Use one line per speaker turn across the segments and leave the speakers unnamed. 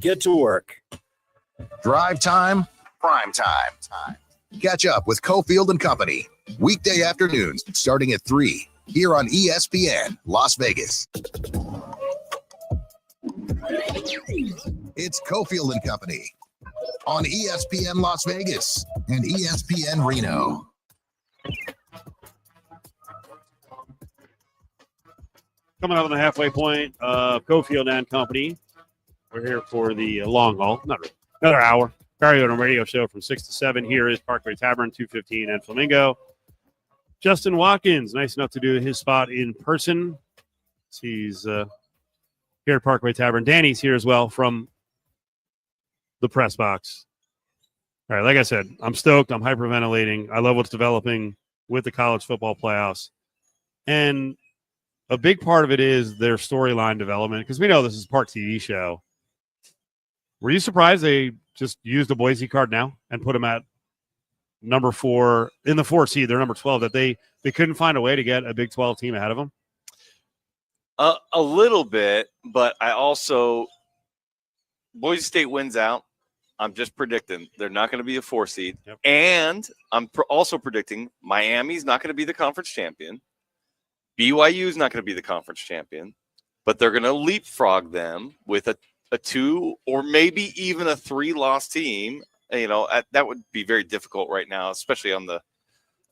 Get to work.
Drive time, prime time. Catch up with Cofield and Company. Weekday afternoons starting at 3 here on ESPN Las Vegas. It's Cofield and Company on ESPN Las Vegas and ESPN Reno.
Coming up on the halfway point of Cofield and Company. We're here for the long haul. Not really. Another hour. Barry on a radio show from 6 to 7. Here is Parkway Tavern, 215 and Flamingo. Justin Watkins, nice enough to do his spot in person. He's here at Parkway Tavern. Danny's here as well from the press box. All right, like I said, I'm stoked. I'm hyperventilating. I love what's developing with the college football playoffs. And a big part of it is their storyline development, because we know this is part TV show. Were you surprised they just used the Boise card now and put them at number 4 in the 4 seed? They're number 12, that they couldn't find a way to get a Big 12 team ahead of them?
A little bit, but I also – Boise State wins out. I'm just predicting they're not going to be a 4 seed.
Yep.
And I'm also predicting Miami's not going to be the conference champion. BYU is not going to be the conference champion, but they're going to leapfrog them with a 2 or maybe even a 3-loss team. You know, that would be very difficult right now, especially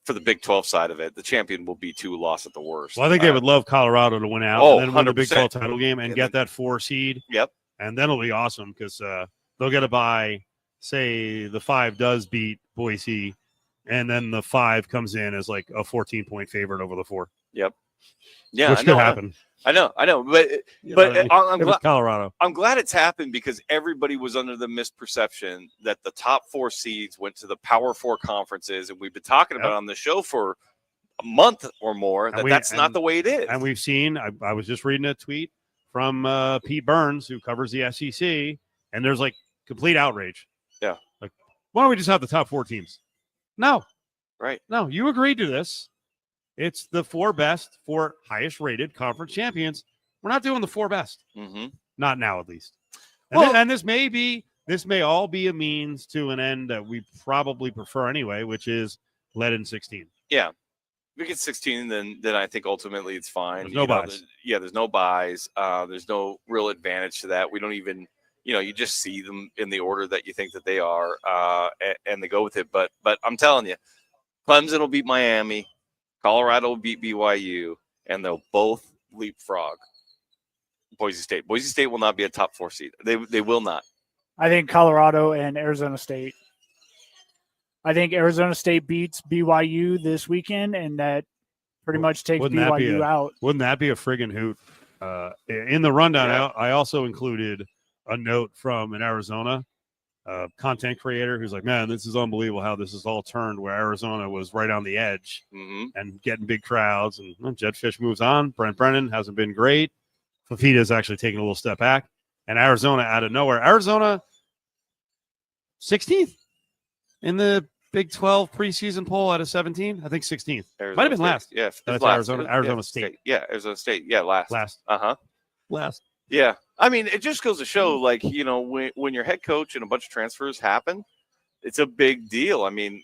for the Big 12 side of it. The champion will be 2 loss at the worst.
Well, I think they would love Colorado to win out and then win the Big 12 title game and get that 4 seed.
Yep.
And then it'll be awesome because they'll get a bye. Say the 5 does beat Boise, and then the 5 comes in as like a 14-point favorite over the 4.
Yep. Yeah,
which could happen.
I know, but I'm glad
Colorado.
I'm glad it's happened because everybody was under the misperception that the top 4 seeds went to the Power 4 conferences, and we've been talking about it on the show for a month or more. That's not the way it is.
And we've seen. I was just reading a tweet from Pete Burns, who covers the SEC, and there's like complete outrage.
Yeah,
like why don't we just have the top 4 teams? No,
right?
No, you agreed to this. It's the 4 best, 4 highest rated conference champions. We're not doing the 4 best.
Mm-hmm.
Not now, at least. And this may all be a means to an end that we probably prefer anyway, which is lead in 16.
Yeah. If we get 16, then I think ultimately it's fine.
There's no buys.
There's no buys. There's no real advantage to that. We don't even, you just see them in the order that you think that they are, and they go with it. But I'm telling you, Clemson will beat Miami. Colorado will beat BYU, and they'll both leapfrog Boise State. Boise State will not be a top 4 seed. They will not.
I think Colorado and Arizona State. I think Arizona State beats BYU this weekend, and that pretty much takes BYU out.
Wouldn't that be a friggin' hoot? In the rundown, yeah. I also included a note from an Arizona content creator who's like, man, this is unbelievable how this is all turned, where Arizona was right on the edge and getting big crowds. And Jetfish moves on. Brent Brennan hasn't been great. Fafita's actually taking a little step back. And Arizona out of nowhere. Arizona 16th in the Big 12 preseason poll out of 17. I think 16th. Might have been last.
Yeah,
that's
last.
Arizona State.
Yeah, Arizona State. Yeah, last.
Last.
Yeah. I mean, it just goes to show, like, when your head coach and a bunch of transfers happen, it's a big deal. I mean,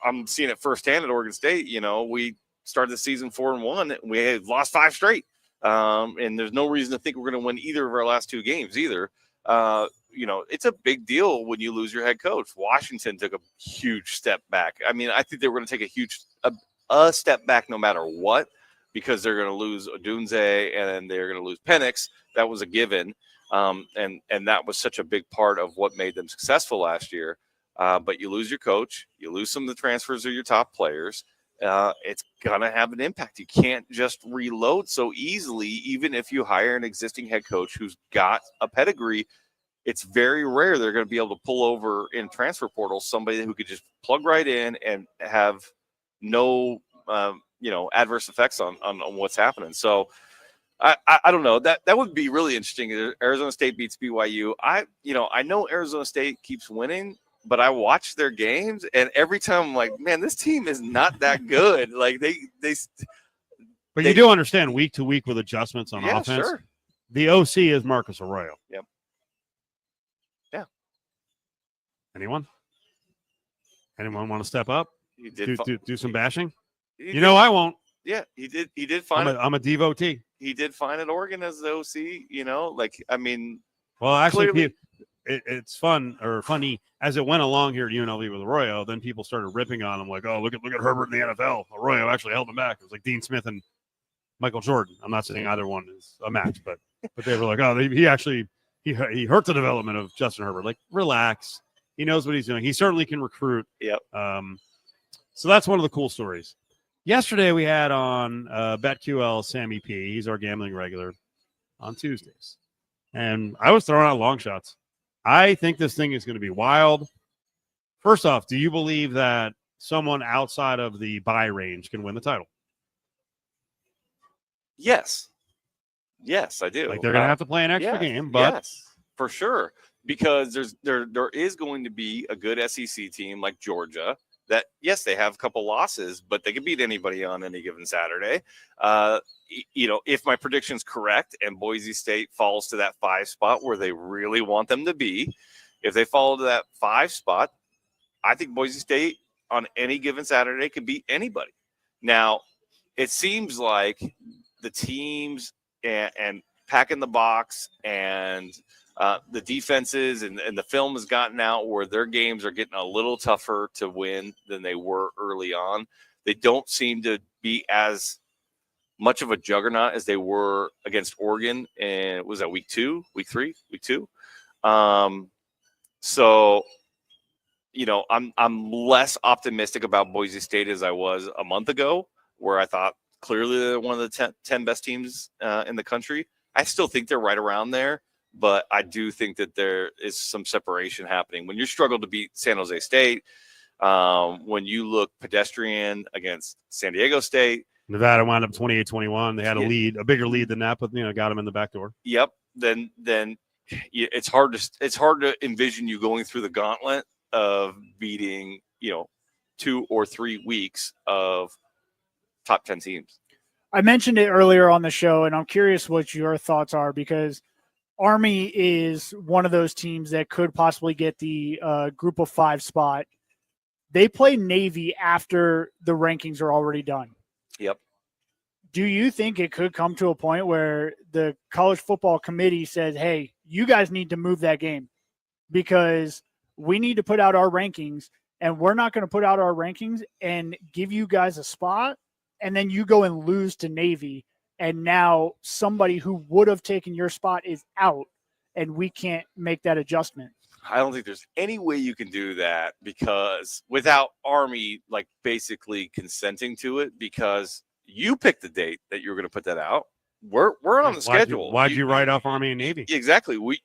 I'm seeing it firsthand at Oregon State. We started the season 4-1. We had lost 5 straight. And there's no reason to think we're going to win either of our last 2 games either. It's a big deal when you lose your head coach. Washington took a huge step back. I mean, I think they were going to take a huge step back no matter what, because they're going to lose Odunze and they're going to lose Penix. That was a given. And that was such a big part of what made them successful last year. But you lose your coach, you lose some of the transfers of your top players. It's going to have an impact. You can't just reload so easily, even if you hire an existing head coach who's got a pedigree. It's very rare they're going to be able to pull over in transfer portal somebody who could just plug right in and have no adverse effects on what's happening. So I don't know. That would be really interesting. Arizona State beats BYU. I know Arizona State keeps winning, but I watch their games, and every time I'm like, man, this team is not that good. Like
But you do understand week to week with adjustments on offense.
Sure.
The OC is Marcus Arroyo.
Yep.
Anyone? Anyone want to step up?
He did
Do some bashing?
he
You know, I won't.
Yeah, he did. He did fine.
I'm a devotee.
He did fine at Oregon as the OC. You know, like I mean,
Well, actually,
clearly,
it's fun or funny as it went along here at UNLV with Arroyo. Then people started ripping on him, like, "Oh, look at Herbert in the NFL. Arroyo actually held him back." It was like Dean Smith and Michael Jordan. I'm not saying either one is a match, but they were like, "Oh, he actually he hurt the development of Justin Herbert." Like, relax. He knows what he's doing. He certainly can recruit.
Yep.
So that's one of the cool stories. Yesterday we had on BetQL Sammy P. He's our gambling regular on Tuesdays. And I was throwing out long shots. I think this thing is going to be wild. First off, do you believe that someone outside of the buy range can win the title?
Yes, I do.
Like they're going to have to play an extra game, but
yes, for sure, because there is going to be a good SEC team like Georgia that, yes, they have a couple losses, but they can beat anybody on any given Saturday. You know, if my prediction's correct and Boise State falls to that 5 spot where they really want them to be, if they fall to that 5 spot, I think Boise State on any given Saturday can beat anybody. Now, it seems like the teams and Pack in the Box and the defenses and the film has gotten out where their games are getting a little tougher to win than they were early on. They don't seem to be as much of a juggernaut as they were against Oregon. And was that week 2? So, you know, I'm less optimistic about Boise State as I was a month ago, where I thought clearly they're one of the 10 best teams in the country. I still think they're right around there, but I do think that there is some separation happening. When you struggle to beat San Jose State, when you look pedestrian against San Diego State,
Nevada wound up 28-21. They had a bigger lead than that, but got them in the back door.
Yep. Then it's hard to envision you going through the gauntlet of beating 2 or 3 weeks of top 10 teams.
I mentioned it earlier on the show, and I'm curious what your thoughts are, because Army is one of those teams that could possibly get the group of 5 spot. They play Navy after the rankings are already done.
Yep.
Do you think it could come to a point where the college football committee says, hey, you guys need to move that game because we need to put out our rankings, and we're not going to put out our rankings and give you guys a spot, and then you go and lose to Navy, and now somebody who would have taken your spot is out, and we can't make that adjustment?
I don't think there's any way you can do that, because without Army like basically consenting to it, because you picked the date that you were going to put that out. We're on the schedule.
Why'd you write off Army and Navy?
Exactly. We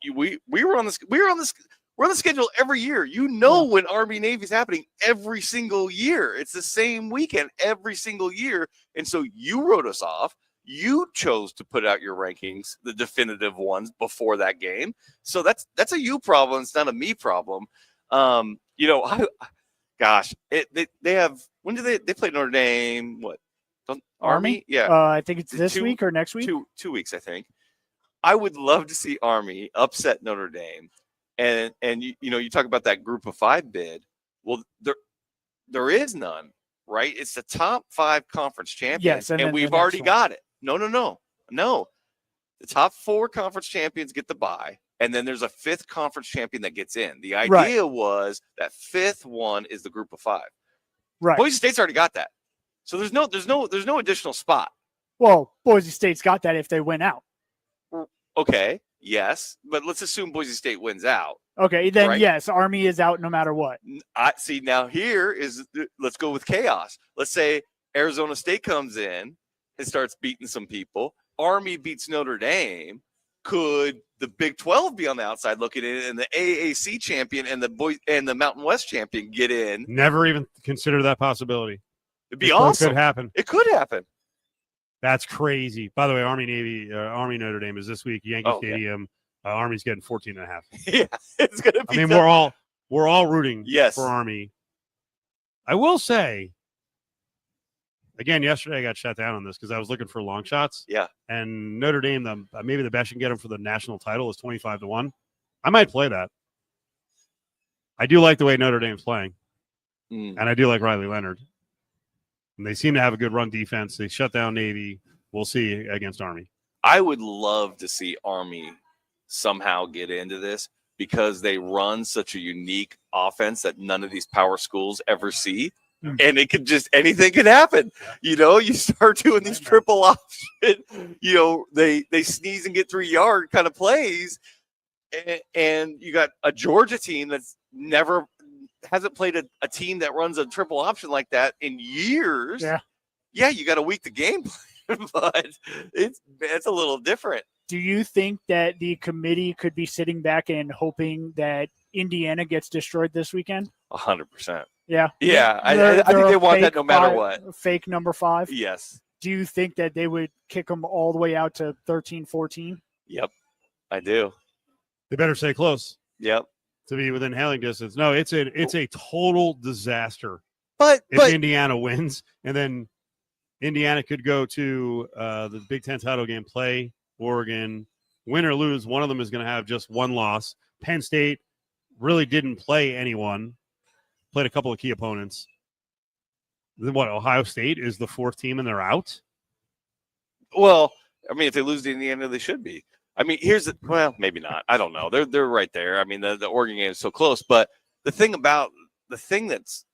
were on this. We're on the schedule every year. When Army Navy is happening every single year. It's the same weekend every single year. And so you wrote us off. You chose to put out your rankings, the definitive ones, before that game. So that's a you problem. It's not a me problem. They have, when do they play Notre Dame? What? Army? Yeah.
I think it's this week or next week.
2 weeks, I think. I would love to see Army upset Notre Dame. And you talk about that group of 5 bid. Well, there is none, right? It's the top 5 conference champions,
yes,
and we've already got it. No. The top 4 conference champions get the bye, and then there's a 5th conference champion that gets in. The idea was that 5th one is the group of 5.
Right.
Boise State's already got that. So there's no additional spot.
Well, Boise State's got that if they win out.
Okay. Yes, but let's assume Boise State wins out.
Okay, then
right?
Yes, Army is out no matter what.
I see. Now let's go with chaos. Let's say Arizona State comes in and starts beating some people. Army beats Notre Dame. Could the Big 12 be on the outside looking in, and the AAC champion and the Mountain West champion get in?
Never even consider that possibility.
It'd be awesome.
It could happen.
It could happen.
That's crazy. By the way, Army Notre Dame is this week. Yankee Stadium. Army's getting 14.5.
Yeah, it's gonna be.
I mean, we're all rooting
yes.
for Army. I will say, again, yesterday I got shut down on this because I was looking for long shots.
Yeah.
And Notre Dame, maybe the best you can get them for the national title is 25-1. I might play that. I do like the way Notre Dame's playing,
Mm.
and I do like Riley Leonard. And they seem to have a good run defense. They shut down Navy. We'll see against Army.
I would love to see Army somehow get into this because they run such a unique offense that none of these power schools ever see. And it could just anything could happen. You know, you start doing these triple option, you know, they sneeze and get 3 yard kind of plays. And you got a Georgia team that's never hasn't played a team that runs a triple option like that in years. Yeah, you got to weak the game plan, but it's a little different.
Do you think that the committee could be sitting back and hoping that Indiana gets destroyed this weekend?
100%.
Yeah.
Yeah, I think they want that no matter what.
Fake number 5?
Yes.
Do you think that they would kick them all the way out to 13-14?
Yep, I do.
They better stay close.
Yep.
To be within hailing distance. No, it's a total disaster.
But
Indiana wins, and then Indiana could go to the Big Ten title game, play Oregon, win or lose. One of them is going to have just one loss. Penn State really didn't play anyone, played a couple of key opponents. Then what? Ohio State is the 4th team, and they're out.
Well, I mean, if they lose to Indiana, they should be. I mean, maybe not. I don't know. They're right there. I mean, the Oregon game is so close. But the thing that's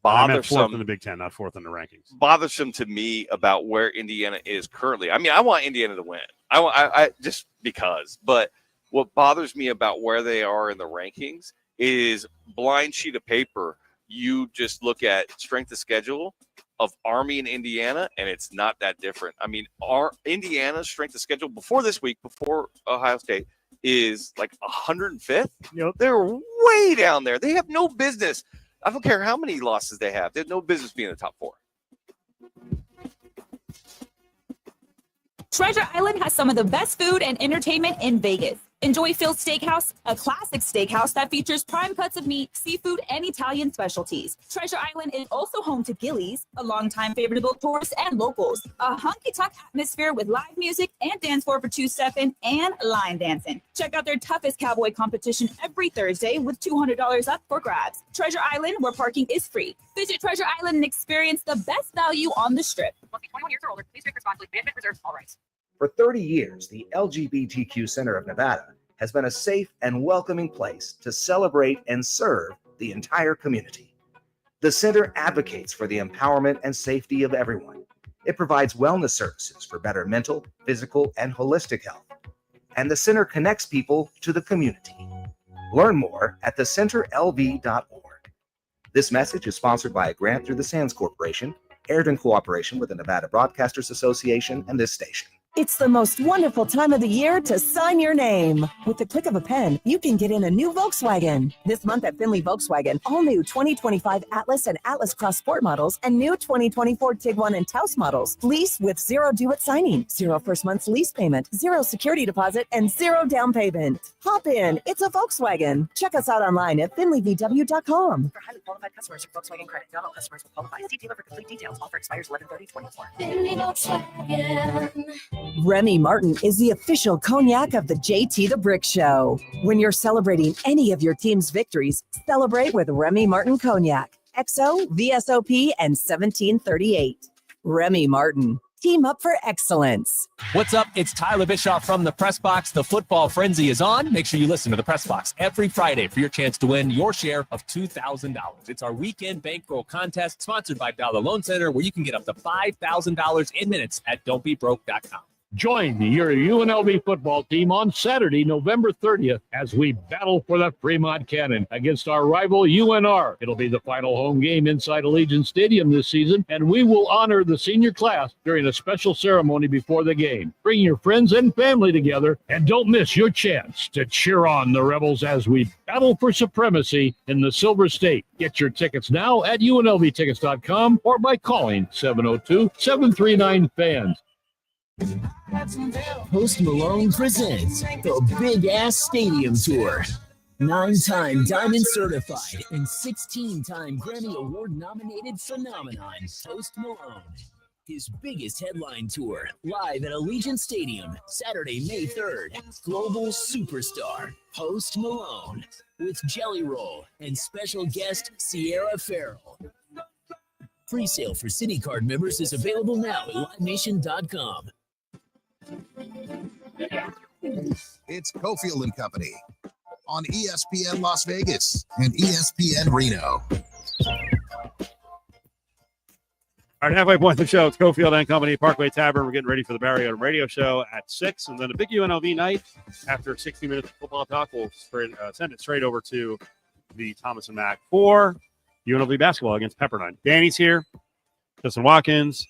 bothersome
4th in the Big Ten, not 4th in the rankings.
Bothersome to me about where Indiana is currently. I mean, I want Indiana to win. I just because. But what bothers me about where they are in the rankings is blind sheet of paper. You just look at strength of schedule of Army and Indiana, and it's not that different. I mean, our Indiana's strength of schedule before this week, before Ohio State, is like 105th.
Yep.
They're way down there. They have no business. I don't care how many losses they have. They have no business being in the top 4.
Treasure Island has some of the best food and entertainment in Vegas. Enjoy Phil's Steakhouse, a classic steakhouse that features prime cuts of meat, seafood, and Italian specialties. Treasure Island is also home to Gillies, a longtime favorite of both tourists and locals. A hunky-tonk atmosphere with live music and dance floor for two-stepping and line dancing. Check out their toughest cowboy competition every Thursday with $200 up for grabs. Treasure Island, where parking is free. Visit Treasure Island and experience the best value on the Strip. Must be 21 years or older. Please drink responsibly. Management reserves all rights.
For 30 years, the LGBTQ Center of Nevada has been a safe and welcoming place to celebrate and serve the entire community. The center advocates for the empowerment and safety of everyone. It provides wellness services for better mental, physical, and holistic health. And the center connects people to the community. Learn more at thecenterlv.org. This message is sponsored by a grant through the Sands Corporation, aired in cooperation with the Nevada Broadcasters Association and this station.
It's the most wonderful time of the year to sign your name. With the click of a pen, you can get in a new Volkswagen. This month at Findlay Volkswagen, all new 2025 Atlas and Atlas Cross Sport models and new 2024 Tiguan and Taos models. Lease with zero due at signing, 0 first month's lease payment, 0 security deposit, and 0 down payment. Hop in. It's a Volkswagen. Check us out online at FindlayVW.com.
For highly qualified customers with Volkswagen credit, not all customers will qualify. See dealer for complete details. Offer expires 11/30/24.
Remy Martin is the official cognac of the JT the Brick Show. When you're celebrating any of your team's victories, celebrate with Remy Martin Cognac, XO, VSOP, and 1738. Remy Martin. Team up for excellence.
What's up? It's Tyler Bischoff from the Press Box. The football frenzy is on. Make sure you listen to the Press Box every Friday for your chance to win your share of $2,000. It's our weekend bankroll contest sponsored by Dollar Loan Center, where you can get up to $5,000 in minutes at don'tbebroke.com.
Join your UNLV football team on Saturday, November 30th, as we battle for the Fremont Cannon against our rival UNR. It'll be the final home game inside Allegiant Stadium this season, and we will honor the senior class during a special ceremony before the game. Bring your friends and family together, and don't miss your chance to cheer on the Rebels as we battle for supremacy in the Silver State. Get your tickets now at UNLVtickets.com or by calling 702-739-FANS.
Post Malone presents the Big Ass Stadium Tour. 9-time Diamond certified and 16-time Grammy Award nominated phenomenon, Post Malone. his biggest headline tour, live at Allegiant Stadium, Saturday, May 3rd. Global superstar, Post Malone, with Jelly Roll and special guest Sierra Farrell. Pre-sale for City Card members is available now at LiveNation.com.
It's Cofield and Company on ESPN Las Vegas and ESPN Reno.
All right, halfway point of the show. It's Cofield and Company, Parkway Tavern. We're getting ready for the Barry Odom Radio Show at 6, and then a big UNLV night. After 60 minutes of football talk, we'll send it straight over to the Thomas and Mack for UNLV basketball against Pepperdine. Danny's here. Justin Watkins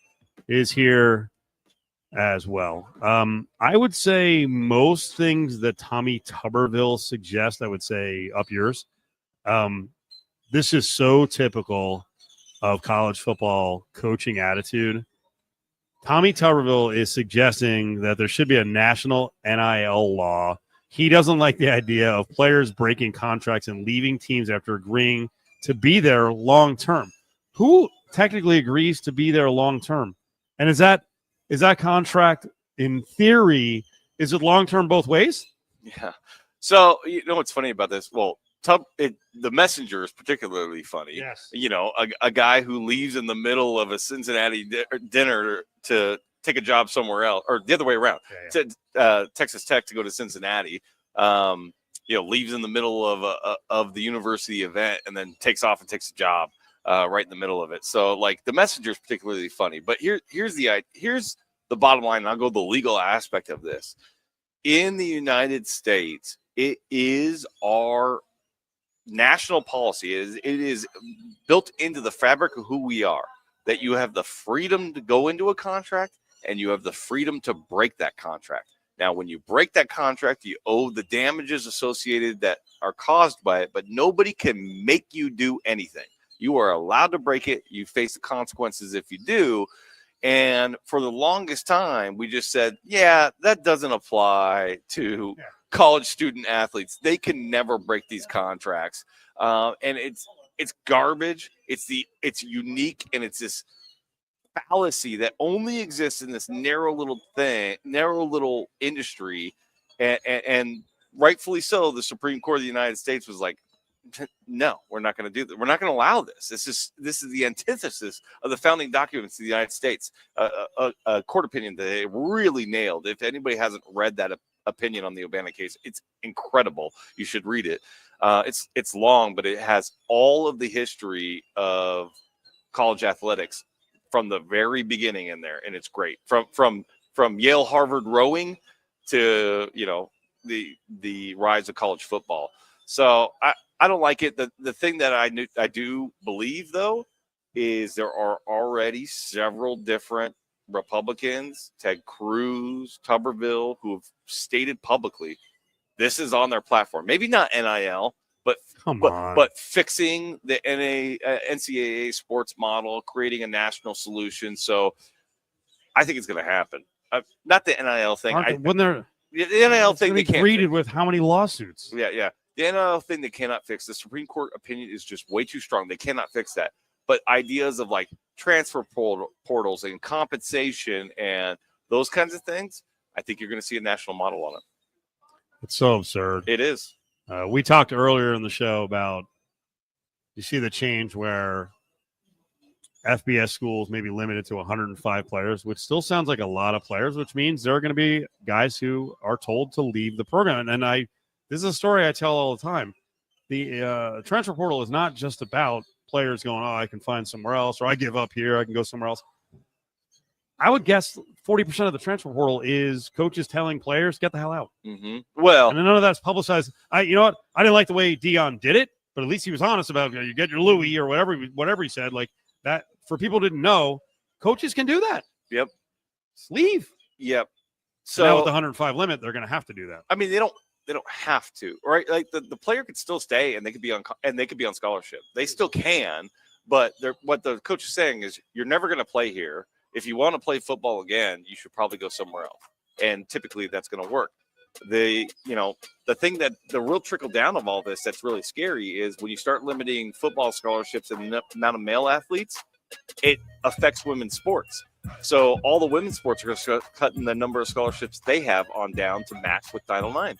is here as well. I would say most things that Tommy Tuberville suggests, I would say up yours. This is so typical of college football coaching attitude. Tommy Tuberville is suggesting that there should be a national NIL law. He doesn't like the idea of players breaking contracts and leaving teams after agreeing to be there long term. Who technically agrees to be there long term? And is that contract, in theory, is it long term both ways?
Yeah. So you know what's funny about this? Well, the messenger is particularly funny.
Yes.
You know, a guy who leaves in the middle of a Cincinnati dinner to take a job somewhere else, or the other way around, to Texas Tech to go to Cincinnati. Leaves in the middle of the university event and then takes off and takes a job right in the middle of it. So, like, the messenger is particularly funny. But here's the bottom line. And I'll go the legal aspect of this. In the United States, it is our national policy. It is built into the fabric of who we are, that you have the freedom to go into a contract and you have the freedom to break that contract. Now, when you break that contract, you owe the damages associated that are caused by it, but nobody can make you do anything. You are allowed to break it. You face the consequences if you do. And for the longest time, we just said, yeah, that doesn't apply to college student athletes. They can never break these contracts. And it's garbage. It's unique, and it's this fallacy that only exists in this narrow little industry. And rightfully so, the Supreme Court of the United States was like, no, we're not going to do that. We're not going to allow this. This is the antithesis of the founding documents of the United States. A court opinion that they really nailed. If anybody hasn't read that opinion on the Urbana case, it's incredible. You should read it. It's long, but it has all of the history of college athletics from the very beginning in there, and it's great. From Yale, Harvard rowing to the rise of college football. So I don't like it. The thing that I do believe, though, is there are already several different Republicans, Ted Cruz, Tuberville, who have stated publicly this is on their platform. Maybe not NIL, but fixing the NCAA sports model, creating a national solution. So I think it's going to happen. Not the NIL thing.
The
NIL thing they can't
greeted with how many lawsuits?
Yeah. The NIL thing they cannot fix. The Supreme Court opinion is just way too strong. They cannot fix that. But ideas of like transfer portals and compensation and those kinds of things, I think you're going to see a national model on it.
It's so absurd.
It is.
We talked earlier in the show about, you see the change where FBS schools may be limited to 105 players, which still sounds like a lot of players, which means there are going to be guys who are told to leave the program. And this is a story I tell all the time. The transfer portal is not just about players going, I can find somewhere else, or I give up here, I can go somewhere else. I would guess 40% of the transfer portal is coaches telling players, get the hell out.
Mm-hmm. Well,
and none of that's publicized. You know what? I didn't like the way Dion did it, but at least he was honest about it. You get your Louis or whatever he said. Like that, for people who didn't know, coaches can do that.
Yep.
Just leave.
Yep.
So now with the 105 limit, they're going to have to do that.
I mean, they don't have to, right? Like the player could still stay and they could be on scholarship. They still can, but what the coach is saying is you're never going to play here. If you want to play football again, you should probably go somewhere else. And typically that's going to work. The thing that the real trickle down of all this that's really scary is when you start limiting football scholarships and the amount of male athletes, it affects women's sports. So all the women's sports are cutting the number of scholarships they have on down to match with Title IX.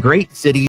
Great cities